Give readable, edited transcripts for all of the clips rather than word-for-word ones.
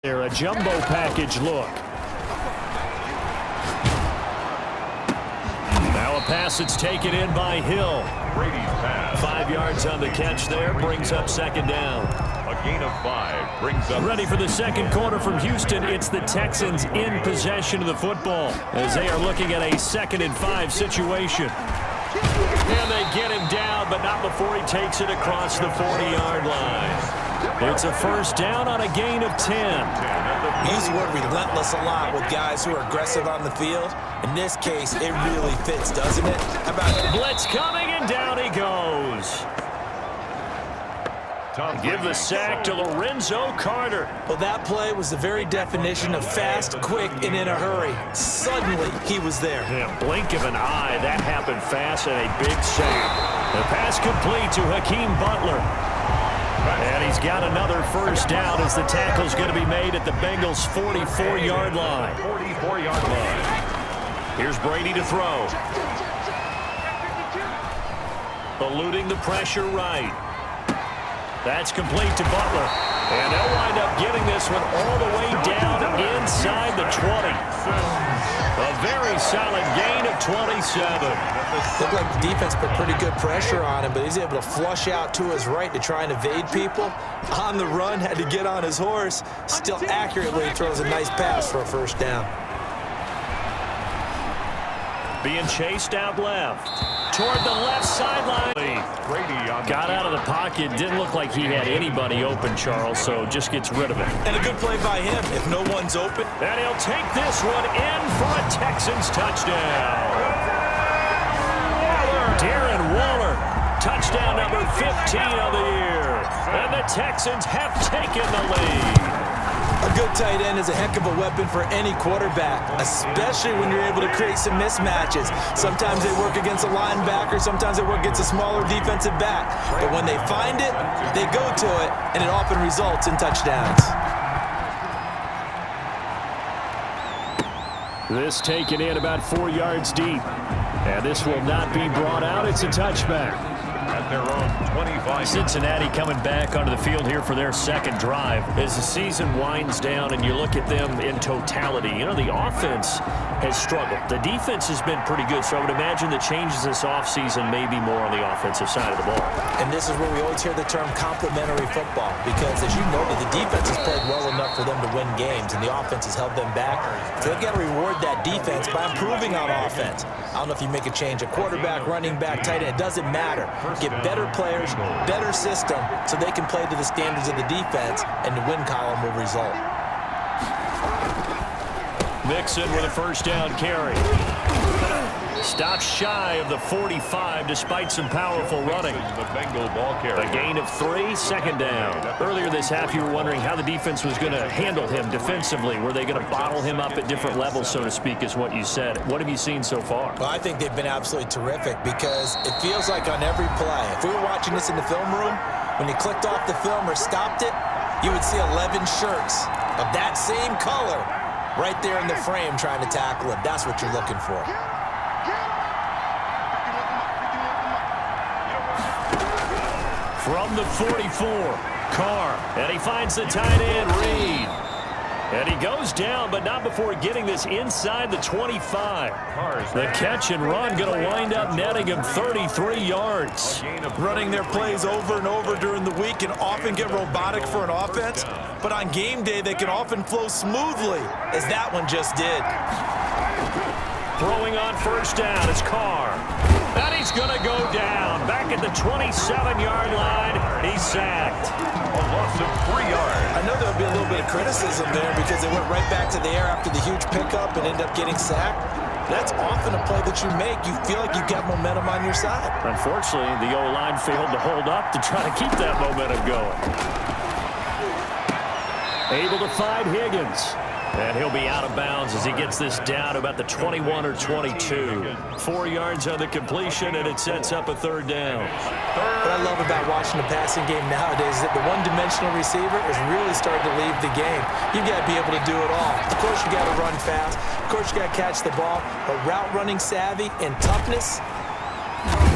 There, a jumbo package look. Now a pass that's taken in by Hill. 5 yards on the catch there, brings up second down. A gain of 5 brings up. Ready for the second quarter from Houston. It's the Texans in possession of the football as they are looking at a 2nd and 5 situation. And they get him down, but not before he takes it across the 40-yard line. It's a first down on a gain of 10. We use the word relentless a lot with guys who are aggressive on the field. In this case, it really fits, doesn't it? How about blitz coming, and down he goes. Give the sack to Lorenzo Carter. Well, that play was the very definition of fast, quick, and in a hurry. Suddenly, he was there. Yeah, blink of an eye, that happened fast, and a big sack. The pass complete to Hakeem Butler. And he's got another first down as the tackle's going to be made at the Bengals' 44-yard line. 44-yard line. Here's Brady to throw. Eluding the pressure right. That's complete to Butler. And they'll wind up getting this one all the way down inside the 20. A very solid gain of 27. Looked like the defense put pretty good pressure on him, but he's able to flush out to his right to try and evade people. On the run, had to get on his horse. Still accurately throws a nice pass for a first down. Being chased out left. Toward the left sideline. Got out of the pocket. Didn't look like he had anybody open, Charles, so just gets rid of it. And a good play by him. If no one's open. And he'll take this one in for a Texans touchdown. Darren Waller, touchdown number 15 of the year. And the Texans have taken the lead. A good tight end is a heck of a weapon for any quarterback, especially when you're able to create some mismatches. Sometimes they work against a linebacker, sometimes they work against a smaller defensive back. But when they find it, they go to it, and it often results in touchdowns. This taken in about 4 yards deep. And this will not be brought out. It's a touchback. At their own 25. Cincinnati coming back onto the field here for their second drive. As the season winds down and you look at them in totality, you know, the offense has struggled. The defense has been pretty good, so I would imagine the changes this offseason may be more on the offensive side of the ball. And this is where we always hear the term complementary football, because as you noted, the defense has played well enough for them to win games, and the offense has held them back. So they've got to reward that defense by improving on offense. I don't know if you make a change, a quarterback, running back, tight end, it doesn't matter. Get better players, better system, so they can play to the standards of the defense, and the win column will result. Mixon with a first down carry. Stops shy of the 45 despite some powerful running. The Bengal ball carrier. A gain of 3, second down. Earlier this half, you were wondering how the defense was going to handle him defensively. Were they going to bottle him up at different levels, so to speak, is what you said. What have you seen so far? Well, I think they've been absolutely terrific, because it feels like on every play, if we were watching this in the film room, when you clicked off the film or stopped it, you would see 11 shirts of that same color right there in the frame trying to tackle him. That's what you're looking for. From the 44, Carr, and he finds the tight end, Reed. And he goes down, but not before getting this inside the 25. The catch and run going to wind up netting him 33 yards. Running their plays over and over during the week can often get robotic for an offense, but on game day they can often flow smoothly, as that one just did. Throwing on first down is Carr. And he's going to go down. Back at the 27-yard line, he's sacked. A loss of 3 yards. I know there'll be a little bit of criticism there because they went right back to the air after the huge pickup and ended up getting sacked. That's often a play that you make. You feel like you've got momentum on your side. Unfortunately, the O-line failed to hold up to try to keep that momentum going. Able to find Higgins. And he'll be out of bounds as he gets this down about the 21 or 22. 4 yards on the completion, and it sets up a third down. What I love about watching the passing game nowadays is that the one-dimensional receiver is really starting to leave the game. You've got to be able to do it all. Of course, you got to run fast. Of course, you got to catch the ball. But route running savvy and toughness.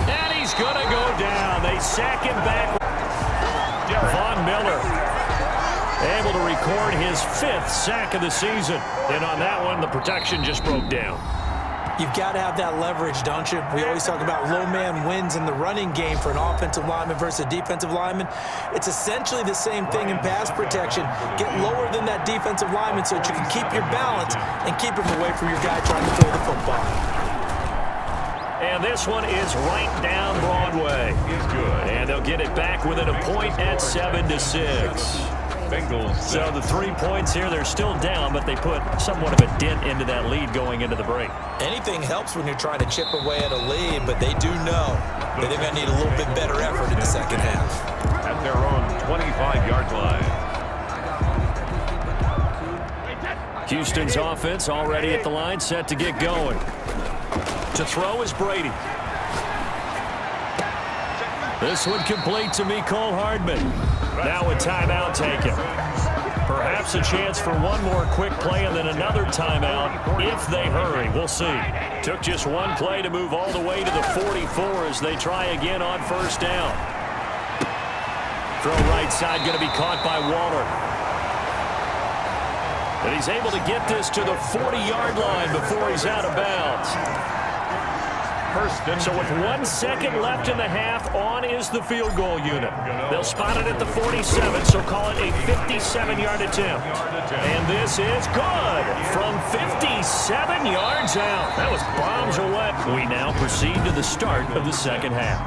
And he's going to go down. They sack him back. Von Miller. Able to record his 5th sack of the season. And on that one, the protection just broke down. You've got to have that leverage, don't you? We always talk about low man wins in the running game for an offensive lineman versus a defensive lineman. It's essentially the same thing in pass protection. Get lower than that defensive lineman so that you can keep your balance and keep him away from your guy trying to throw the football. And this one is right down Broadway. Is good. And they'll get it back within a point at 7-6. Bengals. So the 3 points here, they're still down, but they put somewhat of a dent into that lead going into the break. Anything helps when you're trying to chip away at a lead, but they do know that they're going to need a little bit better effort in the second half. At their own 25-yard line. Houston's offense already at the line, set to get going. To throw is Brady. This one complete to Mecole Hardman. Now a timeout taken. Perhaps a chance for one more quick play and then another timeout if they hurry. We'll see. Took just one play to move all the way to the 44 as they try again on first down. Throw right side going to be caught by Waller. And he's able to get this to the 40-yard line before he's out of bounds. So with 1 second left in the half, on is the field goal unit. They'll spot it at the 47, so call it a 57-yard attempt. And this is good from 57 yards out. That was bombs away. We now proceed to the start of the second half.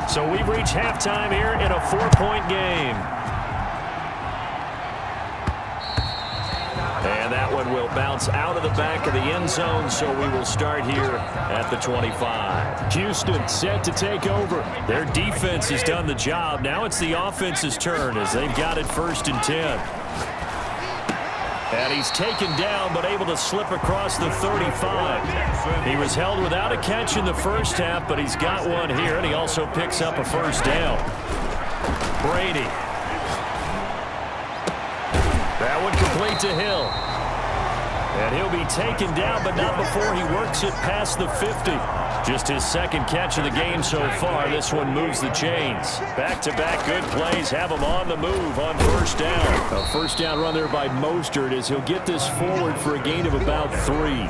So we've reached halftime here in a 4-point game. And that one will bounce out of the back of the end zone, so we will start here at the 25. Houston set to take over. Their defense has done the job. Now it's the offense's turn as they've got it 1st and 10. And he's taken down but able to slip across the 35. He was held without a catch in the first half, but he's got one here, and he also picks up a first down. Brady. That one complete to Hill. And he'll be taken down, but not before he works it past the 50. Just his 2nd catch of the game so far. This one moves the chains. Back-to-back good plays have him on the move on first down. A first down run there by Mostert as he'll get this forward for a gain of about 3.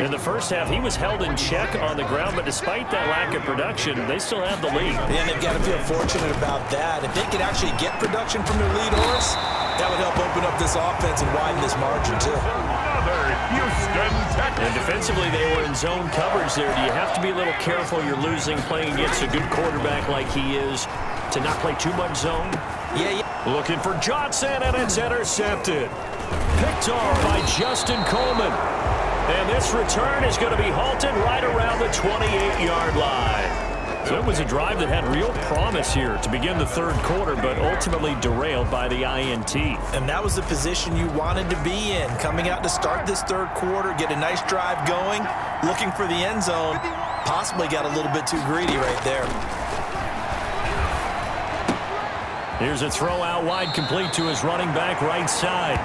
In the first half, he was held in check on the ground, but despite that lack of production, they still have the lead. And they've got to feel fortunate about that. If they can actually get production from their lead horse, that would help open up this offense and widen this margin, too. Another Houston Texans. And defensively, they were in zone coverage there. Do you have to be a little careful you're losing playing against a good quarterback like he is to not play too much zone? Yeah. Looking for Johnson, and it's intercepted. Picked off by Justin Coleman. And this return is going to be halted right around the 28-yard line. So it was a drive that had real promise here to begin the 3rd quarter, but ultimately derailed by the INT. And that was the position you wanted to be in, coming out to start this 3rd quarter, get a nice drive going, looking for the end zone. Possibly got a little bit too greedy right there. Here's a throw out wide, complete to his running back right side.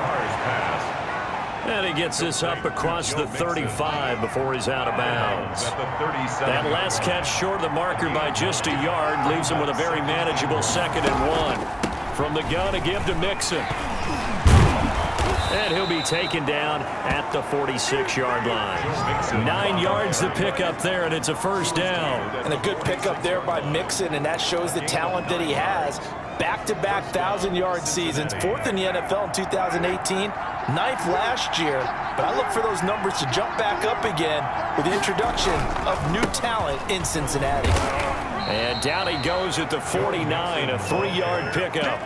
And he gets this up across the 35 before he's out of bounds. That last catch short of the marker by just a yard leaves him with a very manageable 2nd and 1. From the gun, a give to Mixon. And he'll be taken down at the 46-yard line. 9 yards to pick up there, and it's a first down. And a good pickup there by Mixon, and that shows the talent that he has. Back-to-back 1,000-yard seasons, 4th in the NFL in 2018, 9th last year. But I look for those numbers to jump back up again with the introduction of new talent in Cincinnati. And down he goes at the 49, a 3-yard pickup.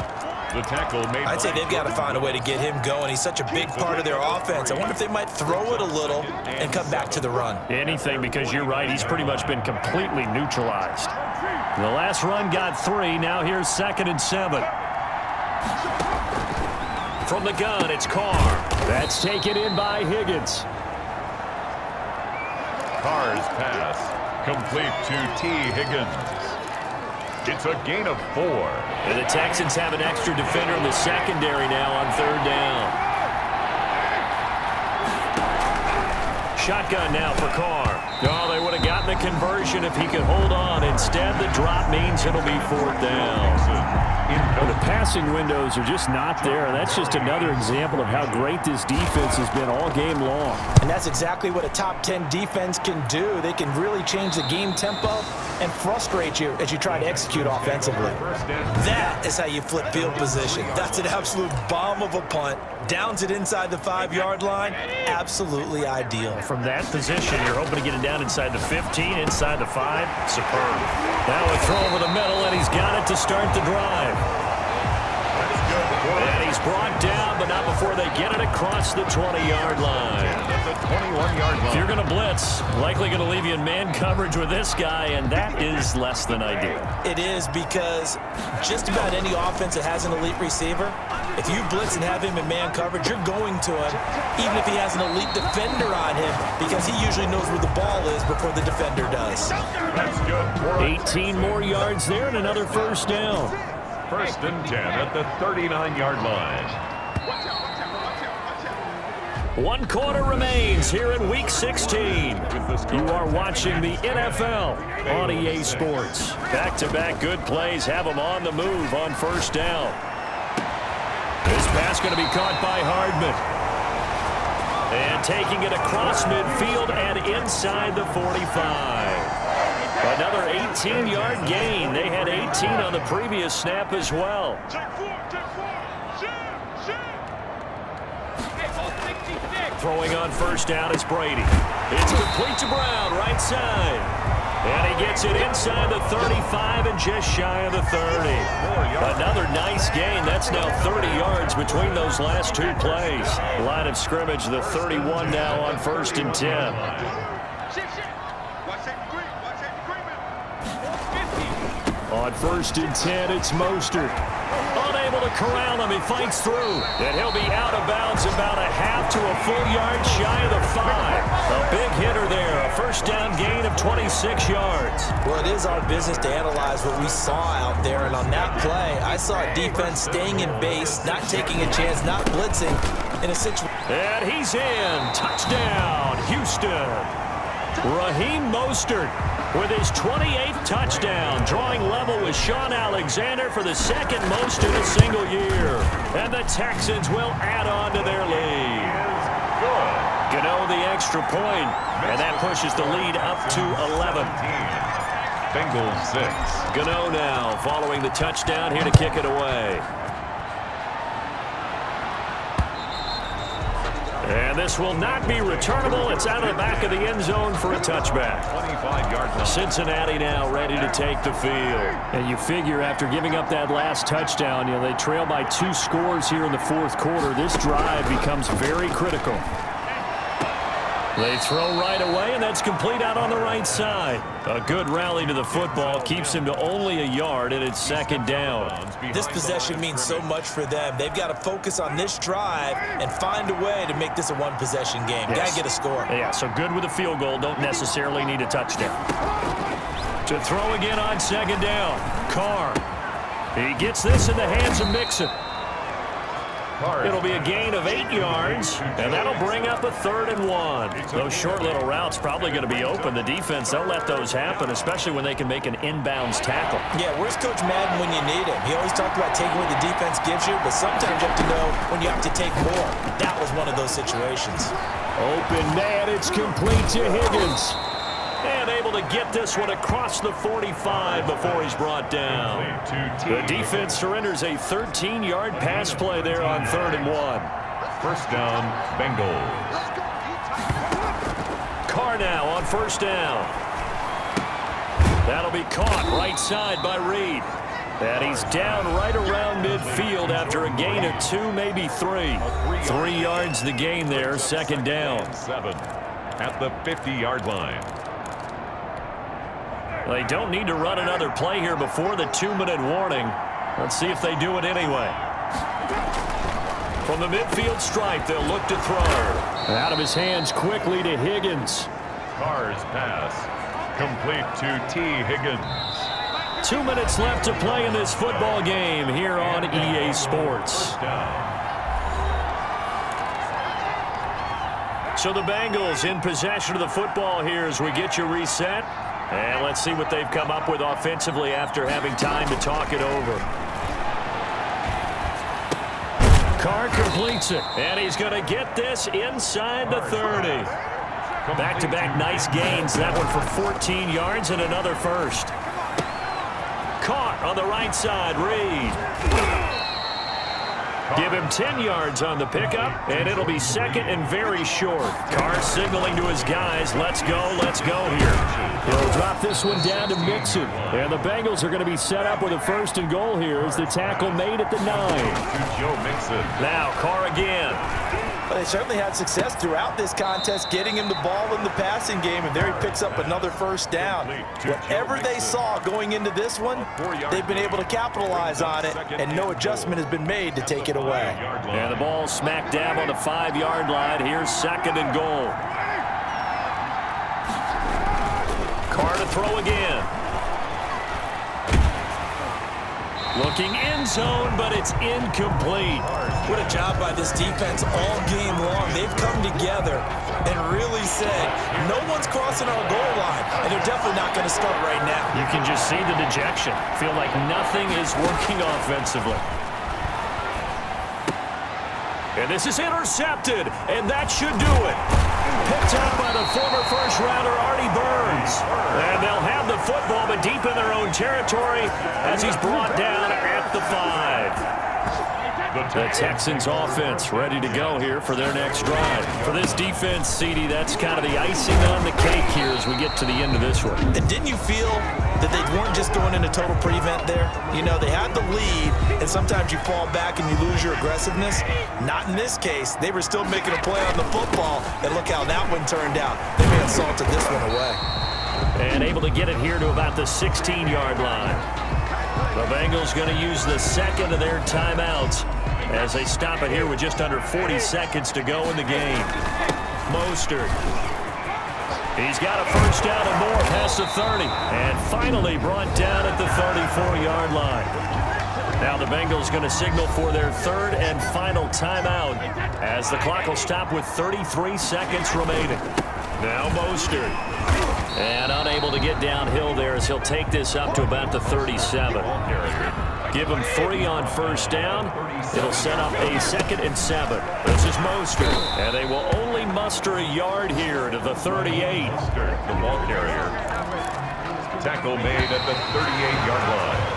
The tackle made. I'd say they've got to find a way to get him going. He's such a big part of their offense. I wonder if they might throw it a little and come back to the run. Anything, because you're right, he's pretty much been completely neutralized. The last run got 3. Now here's 2nd and 7. From the gun, it's Carr. That's taken in by Higgins. Carr's pass complete to T. Higgins. It's a gain of 4. And the Texans have an extra defender in the secondary now on 3rd down. Shotgun now for Carr. Oh, they would have gotten the conversion if he could hold on. Instead, the drop means it'll be 4th down. The passing windows are just not there, and that's just another example of how great this defense has been all game long. And that's exactly what a top 10 defense can do. They can really change the game tempo and frustrate you as you try to execute offensively. That is how you flip field position. That's an absolute bomb of a punt. Downs it inside the 5-yard line. Absolutely ideal. From that position, you're hoping to get it down inside the 15, inside the 5. Superb. Now a throw over the middle, and he's got it to start the drive. And he's brought down, but not before they get it across the 20-yard line. If you're going to blitz, likely going to leave you in man coverage with this guy, and that is less than ideal. It is, because just about any offense that has an elite receiver, if you blitz and have him in man coverage, you're going to him, even if he has an elite defender on him, because he usually knows where the ball is before the defender does. That's good. 18 more yards there and another first down. 1st and 10 at the 39-yard line. 1 quarter remains here in Week 16. You are watching the NFL on EA Sports. Back-to-back good plays have them on the move on first down. This pass going to be caught by Hardman. And taking it across midfield and inside the 45. Another 18-yard gain. They had 18 on the previous snap as well. Throwing on first down is Brady. It's complete to Brown, right side. And he gets it inside the 35 and just shy of the 30. Another nice gain. That's now 30 yards between those last 2 plays. Line of scrimmage, the 31 now on 1st and 10. On 1st and 10, it's Mostert. Unable to corral him. He fights through. And he'll be out of bounds about a half to a full yard shy of the 5. A big hitter there. A first down gain of 26 yards. Well, it is our business to analyze what we saw out there. And on that play, I saw a defense staying in base, not taking a chance, not blitzing in a situation. And he's in. Touchdown, Houston. Raheem Mostert with his 28th touchdown, drawing level with Sean Alexander for the 2nd most in a single year. And the Texans will add on to their lead. Gano the extra point, and that pushes the lead up to 11. Bengals 6. Gano now following the touchdown here to kick it away. And this will not be returnable. It's out of the back of the end zone for a touchback. 25-yard line. Cincinnati now ready to take the field. And you figure after giving up that last touchdown, they trail by 2 scores here in the 4th quarter. This drive becomes very critical. They throw right away, and that's complete out on the right side. A good rally to the football keeps him to only a yard, and it's 2nd down. This possession means so much for them. They've got to focus on this drive and find a way to make this a one-possession game. Yes. Got to get a score. Yeah, so good with a field goal. Don't necessarily need a touchdown. To throw again on 2nd down. Carr. He gets this in the hands of Mixon. It'll be a gain of 8 yards, and that'll bring up a 3rd and 1. Those short little routes probably going to be open. The defense, they'll let those happen, especially when they can make an inbounds tackle. Yeah, where's Coach Madden when you need him? He always talked about taking what the defense gives you, but sometimes you have to know when you have to take more. That was one of those situations. Open man, it's complete to Higgins. And able to get this one across the 45 before he's brought down. The defense surrenders a 13-yard pass play there on 3rd and 1. 1st down, Bengals. Carr now on 1st down. That'll be caught right side by Reed. And he's down right around midfield after a gain of 2, maybe 3. 3 yards the gain there, 2nd down. 7 at the 50-yard line. They don't need to run another play here before the 2-minute warning. Let's see if they do it anyway. From the midfield stripe, they'll look to throw. Out of his hands quickly to Higgins. Carr's pass complete to T. Higgins. 2 minutes left to play in this football game here on EA Sports. So the Bengals in possession of the football here as we get you reset. And let's see what they've come up with offensively after having time to talk it over. Carr completes it, and he's going to get this inside the 30. Back-to-back nice gains. That one for 14 yards and another first. Caught on the right side. Reed. Give him 10 yards on the pickup, and it'll be second and very short. Carr signaling to his guys, let's go here. He'll drop this one down to Mixon. And the Bengals are going to be set up with a first and goal here as the tackle made at the 9. Now Carr again. Well, they certainly had success throughout this contest getting him the ball in the passing game, and there he picks up another first down. Whatever they saw going into this one, they've been able to capitalize on it, and no adjustment has been made to take it away. And the ball smack dab on the 5-yard line. Here's second and goal. Carr to throw again. Looking end zone, but it's incomplete. What a job by this defense all game long. They've come together and really said, no one's crossing our goal line, and they're definitely not going to start right now. You can just see the dejection. Feel like nothing is working offensively. And this is intercepted, and that should do it. Picked up by the former first-rounder Artie Burns. And they'll have the football, but deep in their own territory as he's brought down at the 5. The Texans offense ready to go here for their next drive. For this defense, CD, that's kind of the icing on the cake here as we get to the end of this one. And didn't you feel that they weren't just going into total prevent there? You know, they had the lead, and sometimes you fall back and you lose your aggressiveness. Not in this case. They were still making a play on the football, and look how that one turned out. They may have salted this one away. And able to get it here to about the 16-yard line. The Bengals going to use the second of their timeouts as they stop it here with just under 40 seconds to go in the game. Mostert. He's got a first down and more past the 30. And finally brought down at the 34-yard line. Now the Bengals going to signal for their third and final timeout as the clock will stop with 33 seconds remaining. Now Mostert. And unable to get downhill there as he'll take this up to about the 37. Give him 3 on first down. It'll set up a 2nd and 7. This is Mostert. And they will only muster a yard here to the 38. The ball carrier. Tackle made at the 38-yard line.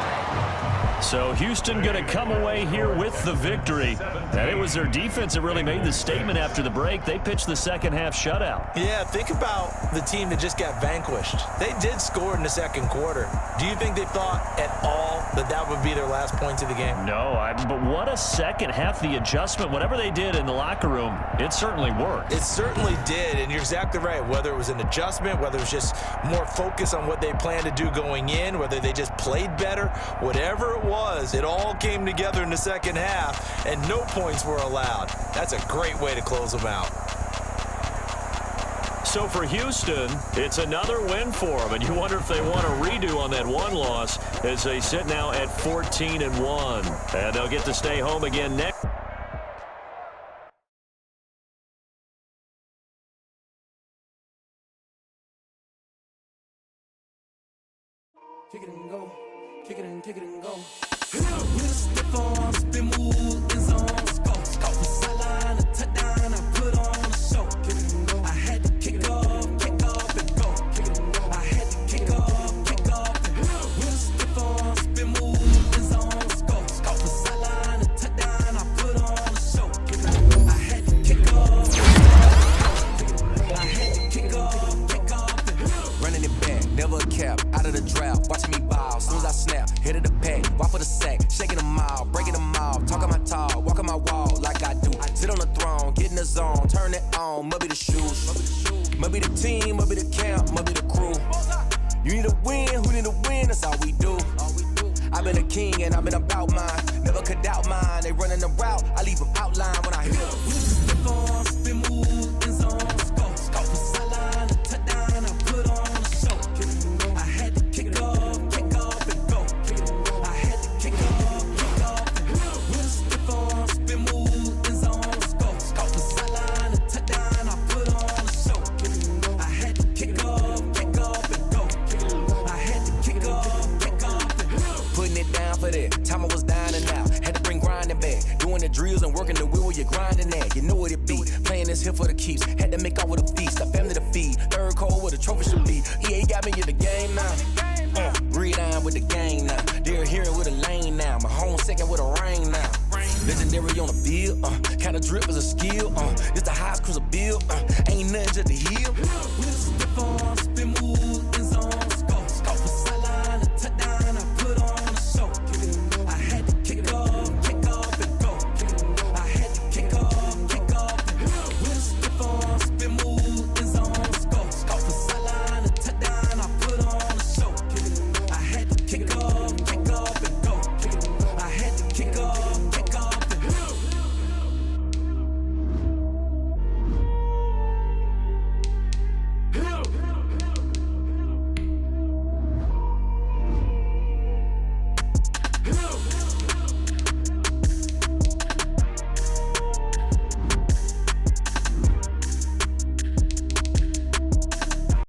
So Houston going to come away here with the victory. And it was their defense that really made the statement after the break. They pitched the second half shutout. Yeah, think about the team that just got vanquished. They did score in the second quarter. Do you think they thought at all that that would be their last points of the game? No, but what a second half. The adjustment, whatever they did in the locker room, it certainly worked. It certainly did, and you're exactly right. Whether it was an adjustment, whether it was just more focus on what they planned to do going in, whether they just played better, whatever it was, it all came together in the second half, and no points were allowed. That's a great way to close them out. So for Houston, it's another win for them, and you wonder if they want a redo on that one loss as they sit now at 14-1. And they'll get to stay home again next. Kick it and go, kick it and go. With a stiff on, spin move, in zone, go. From sideline to touchdown, I put on a show. Kick it and go. I had to kick off and go. Kick it and go. I had to kick off and go. With a stiff on, spin move, in zone, go. From sideline to touchdown, I put on a show. Kick it and go. I had to kick off. I had to kick off and go. Running it back, never a cap, out of the draft. Watching me ball, soon as I snap, hit of the pack, walk for the sack, shaking them out, breaking them out, talking my talk, walking my wall like I do. Sit on the throne, get in the zone, turn it on, must be the shoes, must be the team, must be the camp, must be the crew. You need a win, who need a win, that's all we do. I've been a king and I've been about mine, never could doubt mine. They running the route, I leave them outline when I hit them. Step on, spin move, in zone, go. From sideline to touchdown, I put on a show. I had to kick off and go. I had to kick off and go. With a step on, spin move, in zone, go. From sideline to touchdown, I put on a show. I had to kick off and go. I had to kick off and go. Putting it down for that, time I was down and out. Had to bring grinding back, doing the drills and work working the wheel where you're grinding at. You know what it be. Playing this here for the keeps. Had to make off with a feast. A family to feed. Third cold where the trophy should be. EA got me in the game now. Read on with the game now. They're hearing with a lane now. My home second with a rain now. Legendary on the field. Kinda drip is a skill. It's the highest cruiser bill. Ain't nothing just to heal. With a stiff arm, spin move.